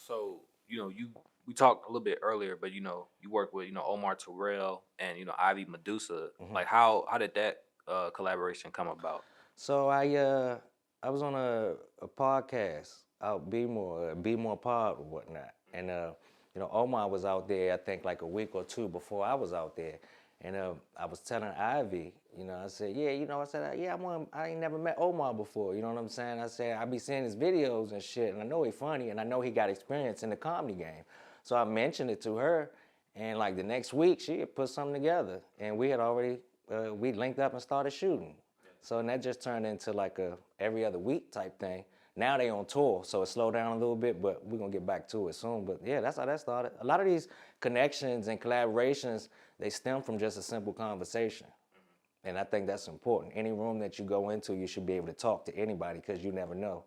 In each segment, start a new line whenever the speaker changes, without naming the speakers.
So, we talked a little bit earlier, but you work with, Omar Terrell and Ivy Medusa.
Hmm.
Like how did that collaboration come about?
So I was on a podcast out Be More Pod or whatnot, and Omar was out there I think like a week or two before I was out there, and I was telling Ivy, I said I said yeah I ain't never met Omar before, you know what I'm saying? I said I be seeing his videos and shit, and I know he funny, and I know he got experience in the comedy game, so I mentioned it to her, and like the next week she had put something together, and we had already we linked up and started shooting. So and that just turned into like a every other week type thing. Now they on tour, so it slowed down a little bit, but we're gonna get back to it soon. But yeah, that's how that started. A lot of these connections and collaborations, they stem from just a simple conversation. And I think that's important. Any room that you go into, you should be able to talk to anybody because you never know.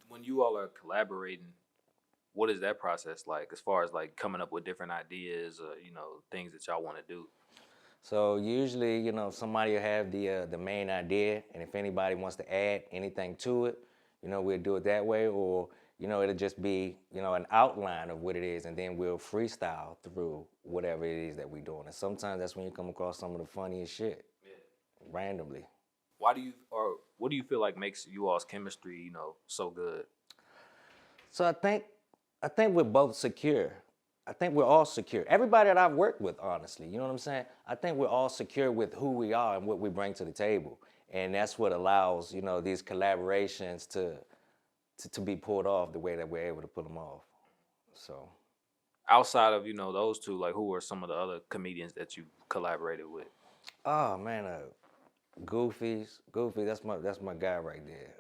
When you all are collaborating, what is that process like as far as like coming up with different ideas or things that y'all want to do?
So usually, somebody will have the main idea, and if anybody wants to add anything to it, we'll do it that way, or it'll just be an outline of what it is, and then we'll freestyle through whatever it is that we're doing. And sometimes that's when you come across some of the funniest shit randomly.
Why do you or what do you feel like makes you all's chemistry, so good?
So I think we're both secure. I think we're all secure. Everybody that I've worked with, honestly, you know what I'm saying? I think we're all secure with who we are and what we bring to the table. And that's what allows, these collaborations to be pulled off the way that we're able to pull them off. So,
Outside of, those two, like who are some of the other comedians that you collaborated with?
oh man, Goofy, that's my guy right there.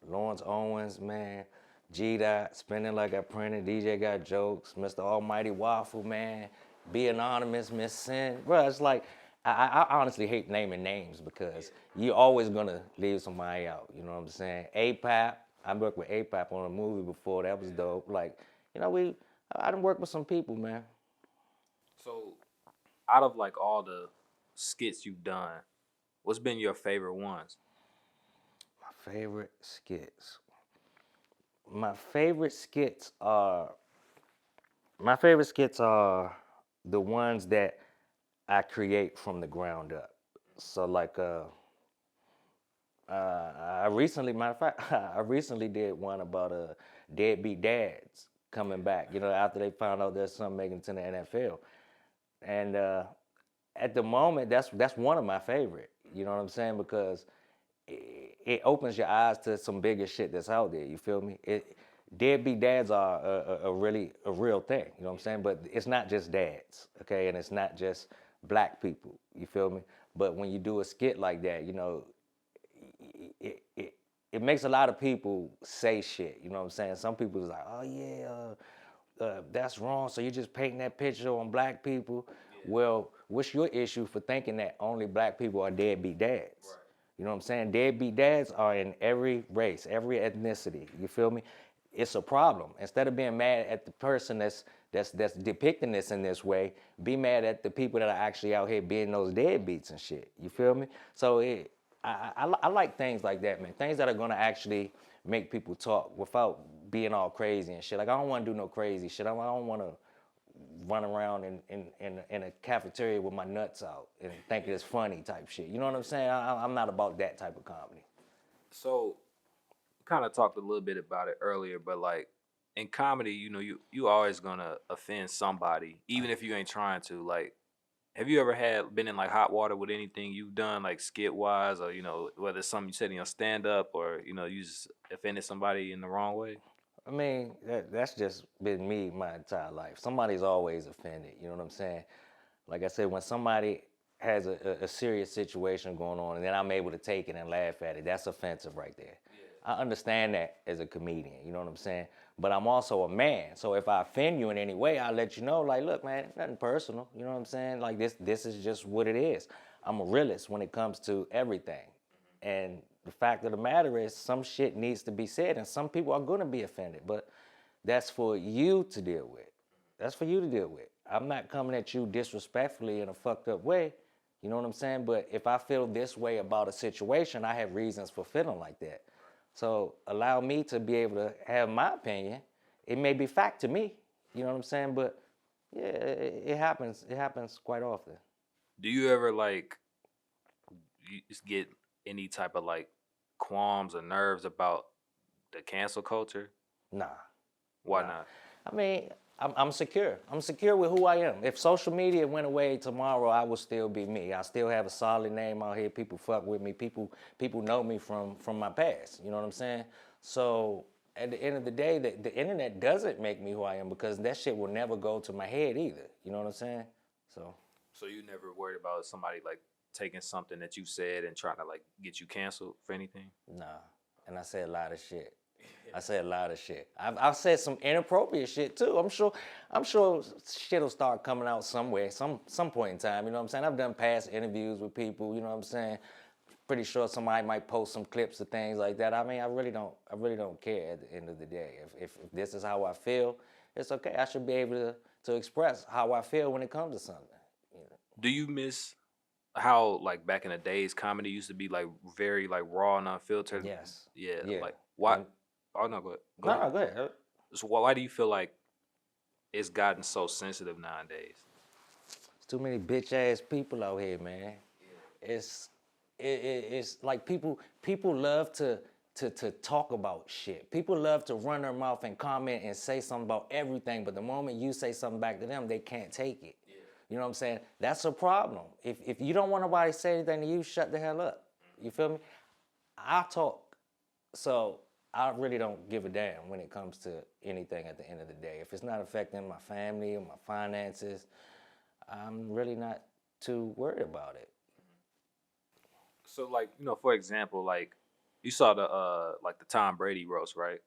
Lawrence Owens, man. G Dot, spinning like I printed. DJ got jokes. Mr. Almighty Waffle, man. Be anonymous, Miss Sin. Bro, it's like I honestly hate naming names because you're always gonna leave somebody out. You know what I'm saying? APAP. I worked with APAP on a movie before. That was dope. Like, I done worked with some people, man.
So, out of like all the skits you've done, what's been your favorite ones?
My favorite skits. My favorite skits are My favorite skits are the ones that I create from the ground up. So like I recently, matter of fact, I recently did one about deadbeat dads coming back. After they found out their son making it to the NFL, and at the moment, that's one of my favorite. You know what I'm saying? Because it opens your eyes to some bigger shit that's out there. You feel me? Deadbeat dads are a real thing. You know what I'm saying? But it's not just dads, okay? And it's not just black people. You feel me? But when you do a skit like that, it makes a lot of people say shit. You know what I'm saying? Some people is like, oh yeah, that's wrong. So you're just painting that picture on black people. Well, what's your issue for thinking that only black people are deadbeat dads? You know what I'm saying? Deadbeat dads are in every race, every ethnicity. You feel me? It's a problem. Instead of being mad at the person that's depicting this in this way, be mad at the people that are actually out here being those deadbeats and shit. You feel me? So I like things like that, man. Things that are gonna actually make people talk without being all crazy and shit. Like I don't want to do no crazy shit. I don't want to run around in a cafeteria with my nuts out and think it's funny type shit. You know what I'm saying? I'm not about that type of comedy.
So, kind of talked a little bit about it earlier, but like in comedy, you always gonna offend somebody, even if you ain't trying to. Like, have you ever been in like hot water with anything you've done, like skit wise, or whether it's something you said in your stand up, or you just offended somebody in the wrong way?
I mean, that's just been me my entire life. Somebody's always offended. You know what I'm saying? Like I said, when somebody has a serious situation going on and then I'm able to take it and laugh at it, that's offensive right there. I understand that as a comedian, you know what I'm saying? But I'm also a man. So if I offend you in any way, I'll let you know, like, look, man, nothing personal. You know what I'm saying? Like this is just what it is. I'm a realist when it comes to everything. And the fact of the matter is some shit needs to be said and some people are gonna be offended. But that's for you to deal with. That's for you to deal with. I'm not coming at you disrespectfully in a fucked up way. You know what I'm saying? But if I feel this way about a situation, I have reasons for feeling like that. So allow me to be able to have my opinion it may be fact to me. You know what I'm saying? But yeah, it happens. It happens quite often.
Do you ever like you just get any type of like qualms or nerves about the cancel culture?
Nah,
Why
nah.
not?
I mean, I'm secure. I'm secure with who I am. If social media went away tomorrow, I would still be me. I still have a solid name out here. People fuck with me. People know me from my past. You know what I'm saying? So at the end of the day, the internet doesn't make me who I am because that shit will never go to my head either. You know what I'm saying? So
So you never worried about somebody like taking something that you said and trying to like get you canceled for anything?
nah. And I say a lot of shit. I say a lot of shit. I've said some inappropriate shit too. I'm sure shit'll start coming out somewhere, some point in time. You know what I'm saying? I've done past interviews with people. You know what I'm saying? Pretty sure somebody might post some clips of things like that. I mean, I really don't care at the end of the day. If this is how I feel, it's okay. I should be able to express how I feel when it comes to something. You know?
Do you miss how like back in the days comedy used to be like very like raw and unfiltered?
Yes.
Yeah,
Yeah.
like why?
When,
Oh no, go ahead. Go
no,
ahead.
no, go ahead.
So why do you feel like it's gotten so sensitive nowadays?
There's too many bitch ass people out here, man. It's it's like people love to talk about shit. People love to run their mouth and comment and say something about everything, but the moment you say something back to them, they can't take it. Yeah. You know what I'm saying? That's a problem. If you don't want nobody to say anything to you, shut the hell up. You feel me? I talk, so I really don't give a damn when it comes to anything at the end of the day. If it's not affecting my family or my finances, I'm really not too worried about it.
So like, for example, like you saw the like the Tom Brady roast, right?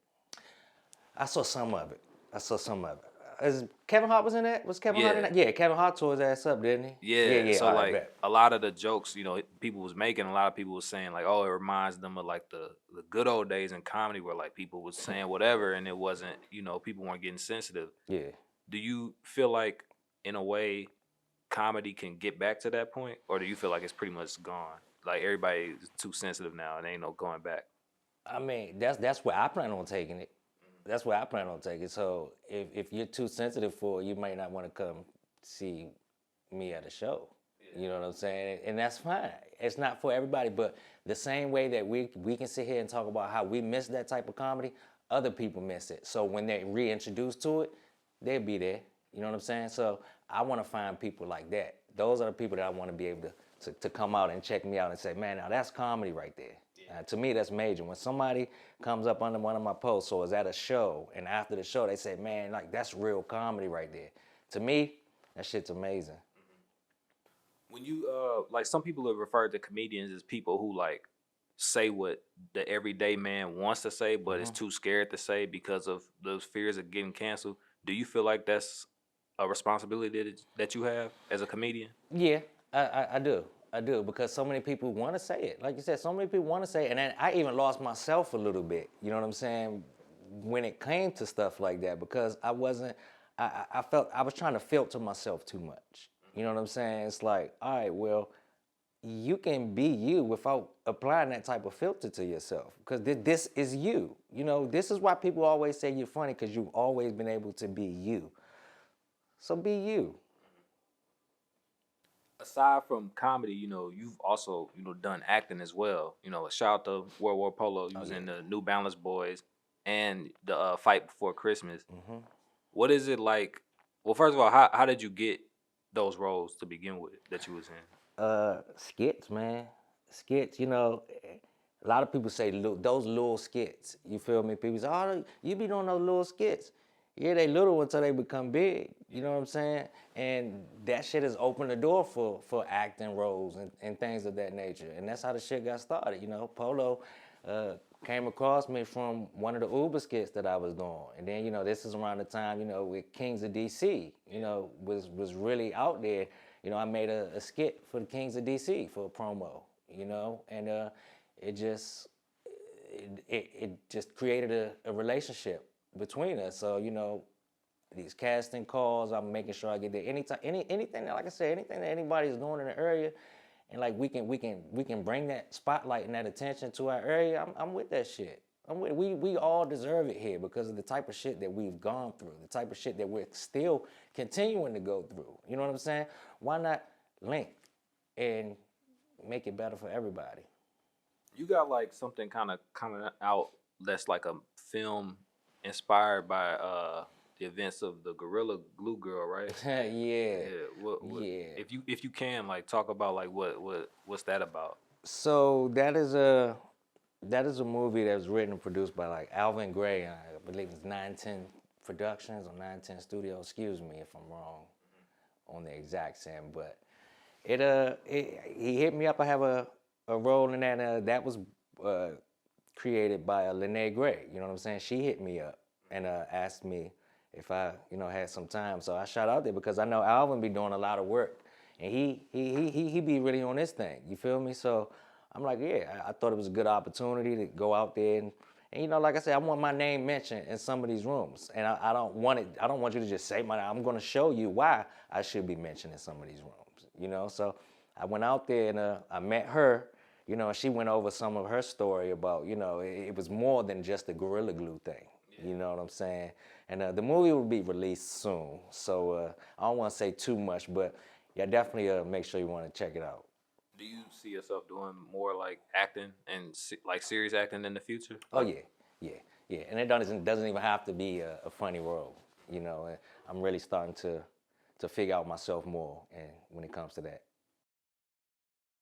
I saw some of it. I saw some of it. Is Kevin Hart was in that? Was Kevin Hart in
Yeah.
that? Yeah, Kevin Hart tore his ass up, didn't he? Yeah,
Yeah.
yeah.
So
All right,
like
bet.
a lot of the jokes, people was making, a lot of people was saying like, oh, it reminds them of like the good old days in comedy where like people was saying whatever and it wasn't, people weren't getting sensitive.
Yeah.
Do you feel like in a way comedy can get back to that point, or do you feel like it's pretty much gone? Like everybody is too sensitive now, and ain't no going back.
I mean, that's where I plan on taking it. That's where I plan on taking it. So if you're too sensitive for it, you might not want to come see me at a show. You know what I'm saying? And that's fine. It's not for everybody, but the same way that we can sit here and talk about how we miss that type of comedy, other people miss it. So when they reintroduced to it, they'll be there. You know what I'm saying? So I want to find people like that. Those are the people that I want to be able to come out and check me out and say, man, now that's comedy right there. To me, that's major. When somebody comes up under one of my posts or is at a show, and after the show they say, man, like that's real comedy right there. To me, that shit's amazing.
When you like some people have referred to comedians as people who like say what the everyday man wants to say, but is too scared to say because of those fears of getting canceled. Do you feel like that's a responsibility that you have as a comedian?
Yeah, I do. I do, because so many people want to say it. Like you said, so many people want to say it. And then I even lost myself a little bit, you know what I'm saying, when it came to stuff like that, because I felt I was trying to filter myself too much. You know what I'm saying? It's like, all right, well, you can be you without applying that type of filter to yourself, because this is you. You know, this is why people always say you're funny, because you've always been able to be you. So be you.
Aside from comedy, you've also, done acting as well. A shout out to World War Polo. You was in the New Balance Boys and the Fight Before Christmas. What is it like? Well, first of all, how did you get those roles to begin with that you was in?
Skits, man. Skits, you know, a lot of people say those little skits. You feel me? People say, oh, you be doing those little skits. Yeah, they little until they become big. You know what I'm saying? And that shit has opened the door for acting roles and things of that nature. And that's how the shit got started. You know, Polo came across me from one of the Uber skits that I was doing. And then, this is around the time, with Kings of DC, was really out there. I made a skit for the Kings of DC for a promo, and it just created a relationship between us. So, these casting calls, I'm making sure I get there anytime, anything that, like I said, anything that anybody's doing in the area, and like we can bring that spotlight and that attention to our area. I'm with that shit. We all deserve it here because of the type of shit that we've gone through, the type of shit that we're still continuing to go through. You know what I'm saying? Why not link and make it better for everybody?
You got like something kind of coming out that's like a film inspired by the events of the Gorilla Glue Girl, right?
Yeah.
Yeah.
Yeah.
If you can like talk about like what's that about?
So that is a movie that was written and produced by like Alvin Gray. I believe it's 910 Productions or 910 Studios. Excuse me if I'm wrong on the exact same, but he hit me up. I have a role in that. That was created by Lene Gray. You know what I'm saying? She hit me up and asked me if I had some time. So I shot out there because I know Alvin be doing a lot of work, and he be really on this thing. You feel me? So I'm like, yeah, I thought it was a good opportunity to go out there and like I said, I want my name mentioned in some of these rooms, and I don't want it. I don't want you to just say my name. I'm going to show you why I should be mentioned in some of these rooms. So I went out there and I met her. And she went over some of her story about, it was more than just the Gorilla Glue thing. Yeah. You know what I'm saying? And the movie will be released soon, so I don't want to say too much, but yeah, definitely make sure you want to check it out.
Do you see yourself doing more like acting and like serious acting in the future?
Oh yeah, and it doesn't even have to be a funny role. I'm really starting to figure out myself more, and when it comes to that.